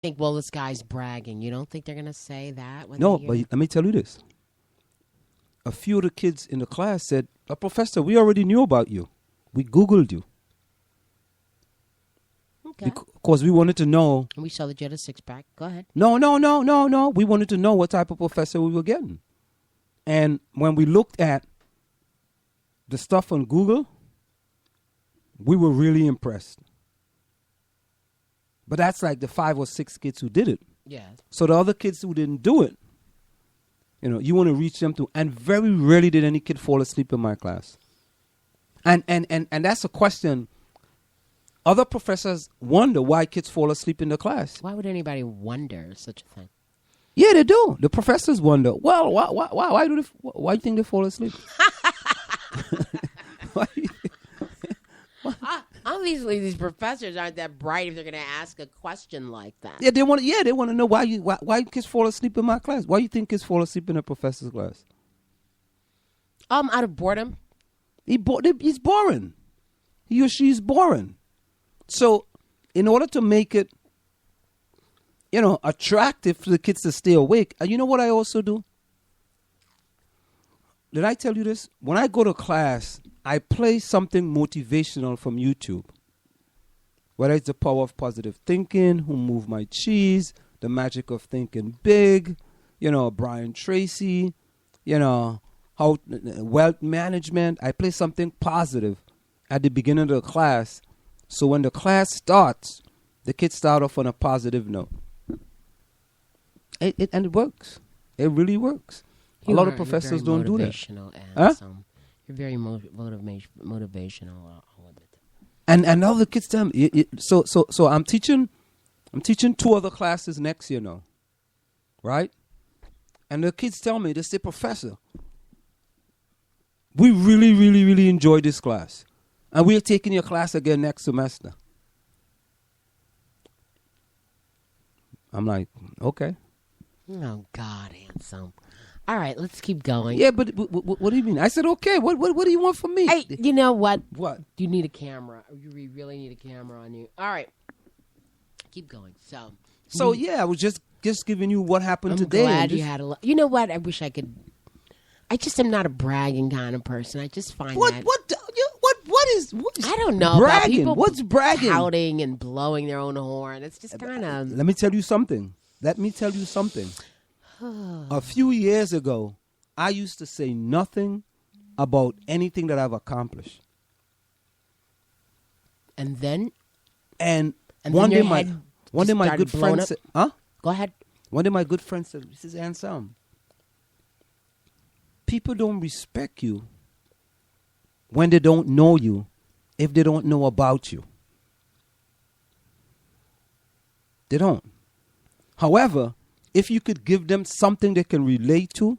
think, well, this guy's bragging. You don't think they're going to say that? No, but let me tell you this. A few of the kids in the class said, Professor, we already knew about you. We Googled you. Okay. Because we wanted to know. And we saw that you had a six-pack. Go ahead. No. We wanted to know what type of professor we were getting. And when we looked at the stuff on Google, we were really impressed. But that's like the 5 or 6 kids who did it. Yeah. So the other kids who didn't do it, you want to reach them too. And very rarely did any kid fall asleep in my class. And that's a question. Other professors wonder why kids fall asleep in the class. Why would anybody wonder such a thing? Yeah, they do. The professors wonder. Well, why do you think they fall asleep? Obviously, these professors aren't that bright if they're going to ask a question like that. Yeah, they want to know why kids fall asleep in my class. Why do you think kids fall asleep in a professor's class? Out of boredom. He's boring. He or she's boring. So, in order to make it, attractive for the kids to stay awake, you know what I also do? Did I tell you this? When I go to class, I play something motivational from YouTube. Whether it's The Power of Positive Thinking, Who Moved My Cheese, The Magic of Thinking Big, Brian Tracy, how wealth management. I play something positive at the beginning of the class. So when the class starts, the kids start off on a positive note. And it works. It really works. A lot of professors don't do that. Huh? You're very motivational. All of it. And now the kids tell me. So I'm teaching 2 other classes next year now, right? And the kids tell me, they say, Professor, we really, really, really enjoyed this class, and we're taking your class again next semester. I'm like, okay. Oh God, Anselm. All right, let's keep going. Yeah, but what do you mean? I said, okay. What do you want from me? Hey, you know what? What? You need a camera. You really need a camera on you. All right. Keep going. So yeah, I was just giving you what happened today. I'm glad you had a You know what? I wish I could. I just am not a bragging kind of person. I just find that. What is I don't know. Bragging. About people What's bragging? Touting and blowing their own horn. It's just kind of. Let me tell you something. A few years ago, I used to say nothing about anything that I've accomplished. And then? And one day my good friend said, huh? Go ahead. One day my good friend said, this is Anselm. People don't respect you when they don't know you if they don't know about you. They don't. However, if you could give them something they can relate to,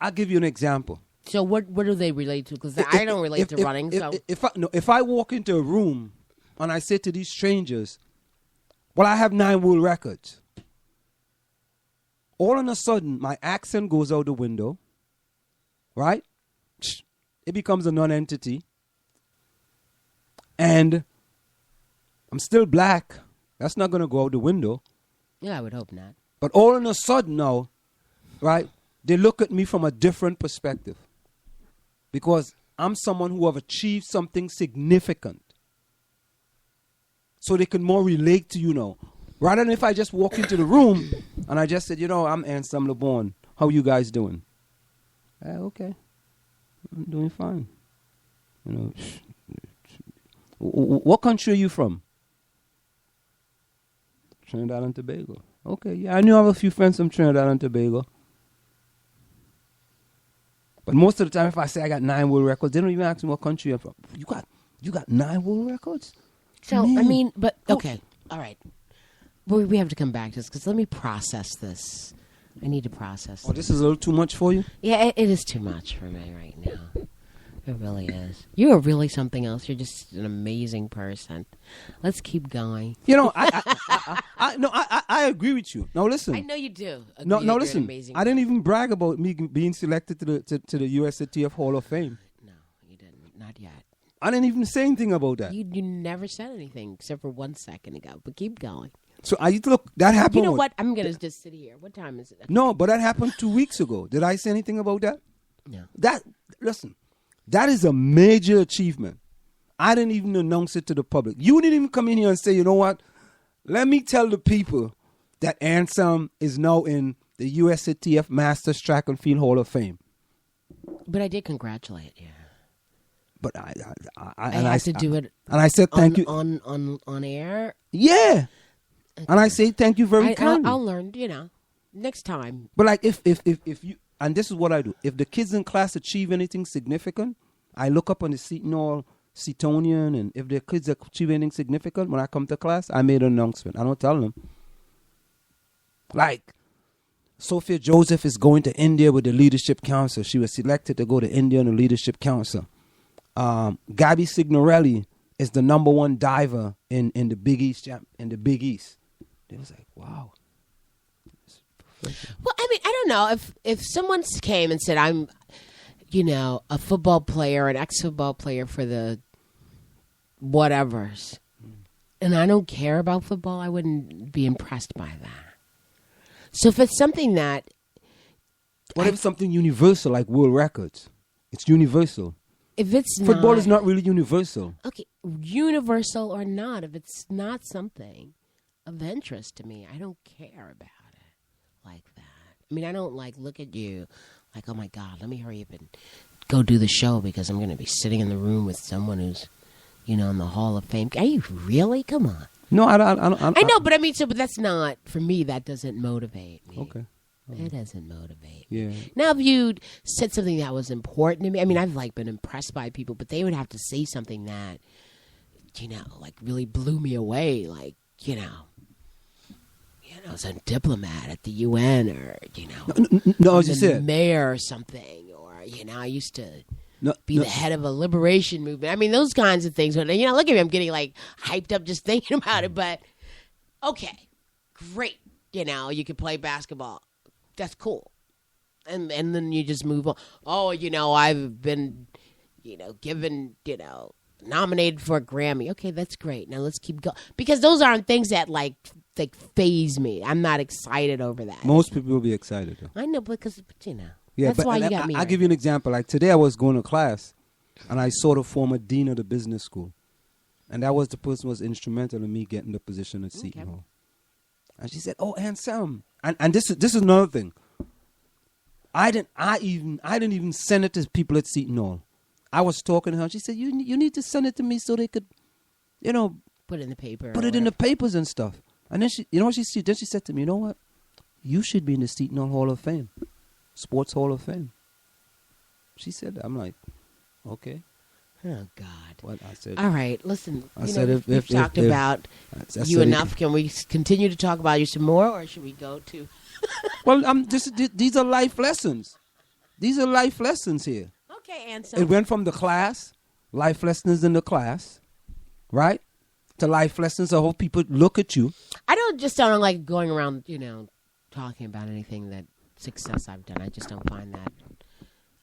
I'll give you an example. So what do they relate to? Because I don't relate to running. If I walk into a room and I say to these strangers, well, I have 9 world records. All of a sudden, my accent goes out the window, right? It becomes a non-entity. And I'm still black. That's not going to go out the window. Yeah, I would hope not. But all of a sudden now, right, they look at me from a different perspective. Because I'm someone who have achieved something significant. So they can more relate to you now. Rather than if I just walk into the room and I just said, I'm Anselm LeBon. How you guys doing? Okay. I'm doing fine. What country are you from? Trinidad and Tobago. Okay, yeah, I knew I have a few friends from Trinidad and Tobago. But most of the time, if I say I got 9 world records, they don't even ask me what country I'm from. You got 9 world records? So, Man. I mean, but, okay, all right. We have to come back to this, because let me process this. I need to process this. Oh, this is a little too much for you? Yeah, it is too much for me right now. It really is. You are really something else. You're just an amazing person. Let's keep going. I agree with you. Now listen. I know you do. No, listen. I didn't even brag about me being selected to the USATF Hall of Fame. No, you didn't. Not yet. I didn't even say anything about that. You never said anything except for 1 second ago, but keep going. So look, that happened. You know what? I'm going to just sit here. What time is it? Okay. No, but that happened 2 weeks ago. Did I say anything about that? No. Listen, that is a major achievement. I didn't even announce it to the public. You didn't even come in here and say, you know what? Let me tell the people that Anselm is now in the USATF Masters Track and Field Hall of Fame. But I did congratulate you. But I had to do it. And I said thank you on air. Yeah. Okay. And I say thank you very kindly. I'll learn, next time. But like if you, and this is what I do. If the kids in class achieve anything significant, I look up on the Seatonian, and if the kids achieve anything significant, when I come to class, I made an announcement. I don't tell them. Like, Sophia Joseph is going to India with the Leadership Council. She was selected to go to India in the Leadership Council. Gabby Signorelli is the #1 diver in the Big East. They was like, wow. Well, I mean, I don't know if someone came and said I'm, a football player, an ex-football player for the whatevers, and I don't care about football, I wouldn't be impressed by that. So if it's something that, what if it's something universal like world records? It's universal. If it's football is not really universal. Okay, universal or not, if it's not something of interest to me, I don't care about it like that. I mean, I don't look at you like, oh my God, let me hurry up and go do the show because I'm going to be sitting in the room with someone who's, in the Hall of Fame. Are you really? Come on. No, I don't. I know, but I mean, but that's not, for me, that doesn't motivate me. Okay. It doesn't motivate me. Yeah. Now, if you said something that was important to me, I mean, I've been impressed by people, but they would have to say something that, really blew me away, as a diplomat at the UN or, no, as you said, mayor or something, or, I used to be the head of a liberation movement. I mean, those kinds of things. Look at me, I'm getting hyped up just thinking about it, but okay, great. You could play basketball. That's cool. And then you just move on. Oh, I've been, given, nominated for a Grammy. Okay, that's great. Now let's keep going. Because those aren't things that faze me. I'm not excited over that. Most people will be excited though. I know, because yeah, that's why you got me. I'll give you an example. Like today I was going to class and I saw the former dean of the business school. And that was the person who was instrumental in me getting the position at Seton Hall. And she said, "Oh, Anselm." And this is another thing. I didn't even send it to people at Seton Hall. I was talking to her. And she said, "You need to send it to me so they could, put it in the paper. Put it in the papers and stuff." And then she, what she said? Then she said to me, "You know what? You should be in the Seton Hall of Fame, Sports Hall of Fame." She said, "I'm like, okay." Oh God! What I said? All right, listen. I said we've talked about you enough. Can we continue to talk about you some more, or should we go to? Well, these are life lessons. These are life lessons here. Okay, Anselm. It went from the class, life lessons in the class, right, to life lessons of how people look at you. I don't like going around, talking about anything that success I've done. I just don't find that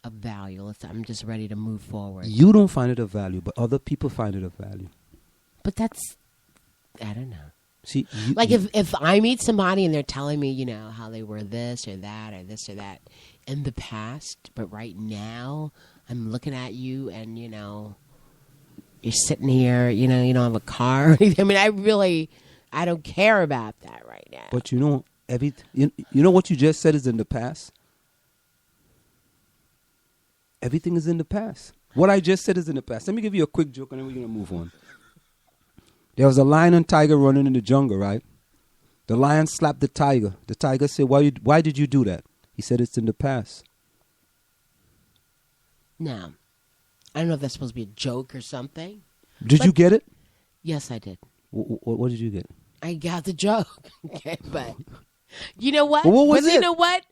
of value. I'm just ready to move forward. You don't find it of value, but other people find it of value. But that's, I don't know. See, if I meet somebody and they're telling me, how they were this or that in the past, but right now I'm looking at you and, you're sitting here, you don't have a car or anything. I mean, I don't care about that right now. But you know what you just said is in the past? Everything is in the past. What I just said is in the past. Let me give you a quick joke and then we're going to move on. There was a lion and tiger running in the jungle, right? The lion slapped the tiger. The tiger said, why did you do that? He said, it's in the past. Now, I don't know if that's supposed to be a joke or something. Did you get it? Yes, I did. What did you get? I got the joke. Okay, but you know what? Well, what was it? You know what?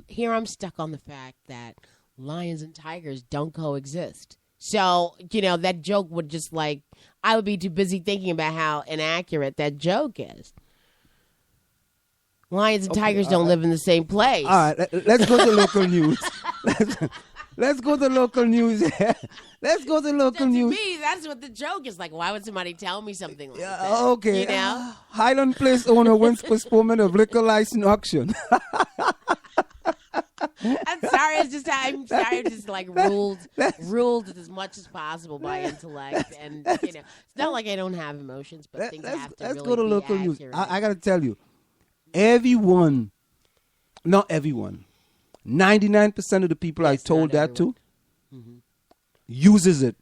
Here I'm stuck on the fact that lions and tigers don't coexist. So, that joke would just I would be too busy thinking about how inaccurate that joke is. Lions and tigers don't live in the same place. All right, let's go to local news. Let's go to local news. Let's go to local news. To me, that's what the joke is. Like, why would somebody tell me something like that? Okay. You know? Highland Place owner wins postponement of liquor license auction. I'm sorry. I'm just like ruled as much as possible by intellect, and it's not like I don't have emotions, but things have to let's really go to be local news. accurate. I got to tell you, not everyone, 99% of the people I told that to uses it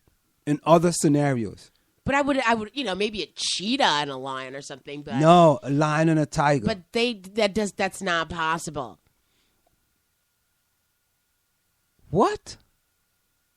in other scenarios. But I would, maybe a cheetah and a lion or something. But no, a lion and a tiger. But that's not possible. What?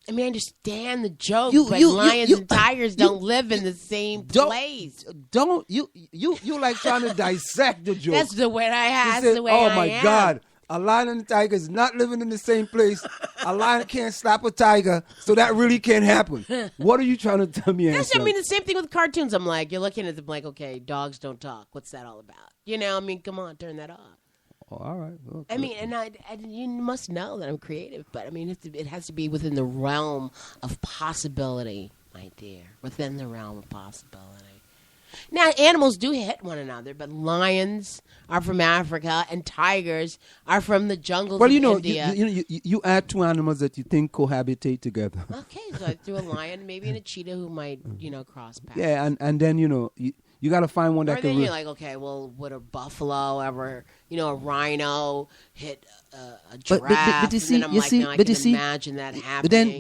I mean, I understand the joke, but lions and tigers don't live in the same place. You like trying to dissect the joke. That's the way I have. Said, the way I am. Oh my God. A lion and a tiger is not living in the same place. A lion can't slap a tiger, so that really can't happen. What are you trying to tell me? Yes, I mean, the same thing with cartoons. I'm like, you're looking at them like, okay, dogs don't talk. What's that all about? I mean, come on, turn that off. Oh, all right. Well, I mean, and you must know that I'm creative, but I mean, it has to be within the realm of possibility, my dear. Within the realm of possibility. Now, animals do hit one another, but lions are from Africa and tigers are from the jungles of India. You add two animals that you think cohabitate together. Okay, so I threw a lion, maybe and a cheetah who might, cross paths. Yeah, and then, you got to find one that or can... Or then you're like, okay, well, would a buffalo ever, a rhino hit a giraffe? But you see, imagine that happening.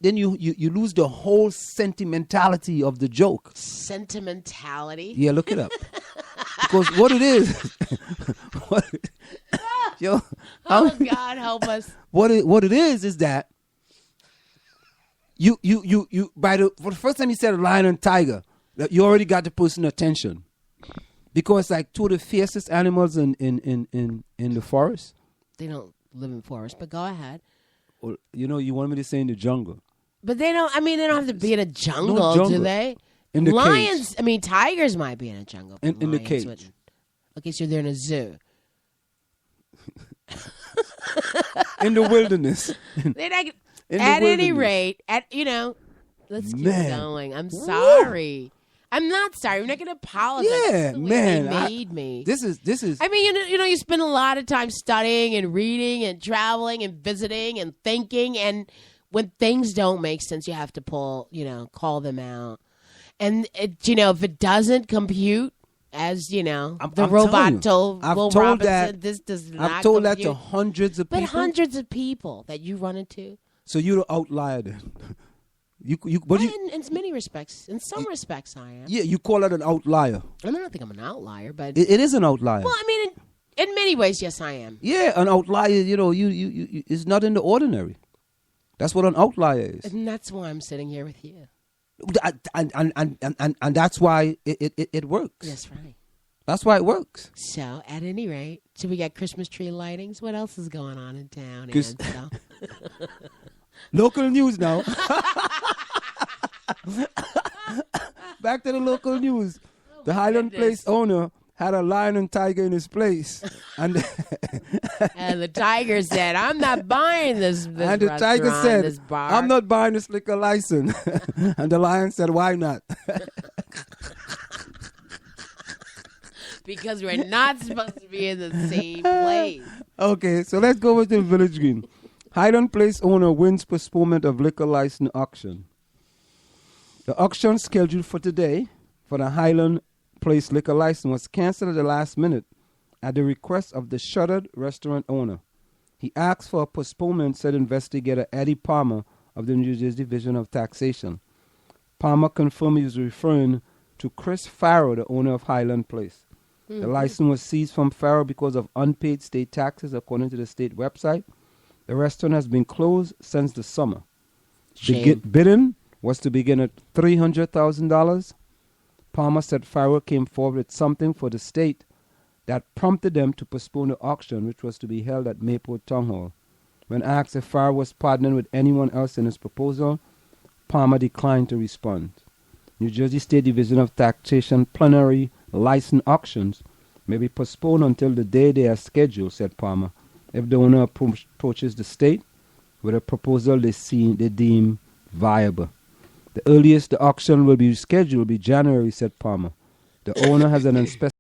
Then you lose the whole sentimentality of the joke. Sentimentality? Yeah, look it up. Because what it is... oh, God, help us. What it is that for the first time you said a lion and tiger, you already got the person's attention, because like two of the fiercest animals in the forest. They don't live in forest, but go ahead. Or you want me to say in the jungle, but they don't. I mean, they don't have to be in a jungle, do they? In the lions. Cage. I mean, tigers might be in a jungle. In the cage. Okay, so they're in a zoo. In the wilderness. At any rate, let's keep going. I'm sorry. Woo. I'm not sorry. I'm not going to apologize. Yeah, man. They made me. This is. I mean, you spend a lot of time studying and reading and traveling and visiting and thinking, and when things don't make sense, you have to call them out. And if it doesn't compute, as the robot told Will Robinson, this does not. I've told compute. that to hundreds of people. But hundreds of people that you run into. So you're the outlier then. In many respects, in some respects, I am. Yeah, you call it an outlier. I don't think I'm an outlier, but it is an outlier. Well, I mean, in many ways, yes, I am. Yeah, an outlier. You is not in the ordinary. That's what an outlier is, and that's why I'm sitting here with you. And that's why it works. That's right. That's why it works. So, at any rate, we got Christmas tree lightings. What else is going on in town? Local news now. Back to the local news. The Highland Place owner had a lion and tiger in his place. And the tiger said, I'm not buying this and the tiger said, this bar. I'm not buying this liquor license. And the lion said, why not? Because we're not supposed to be in the same place. Okay, so let's go over to the Village Green. Highland Place owner wins postponement of liquor license auction. The auction scheduled for today for the Highland Place liquor license was canceled at the last minute at the request of the shuttered restaurant owner. He asked for a postponement, said investigator Eddie Palmer of the New Jersey Division of Taxation. Palmer confirmed he was referring to Chris Farrow, the owner of Highland Place. Mm-hmm. The license was seized from Farrow because of unpaid state taxes, according to the state website. The restaurant has been closed since the summer. Bidding was to begin at $300,000. Palmer said Farrow came forward with something for the state that prompted them to postpone the auction, which was to be held at Mayport Town Hall. When asked if Farrow was partnering with anyone else in his proposal, Palmer declined to respond. New Jersey State Division of Taxation plenary license auctions may be postponed until the day they are scheduled, said Palmer. If the owner approaches the state with a proposal they deem viable. The earliest the auction will be scheduled will be January, said Palmer. The owner has an unspecified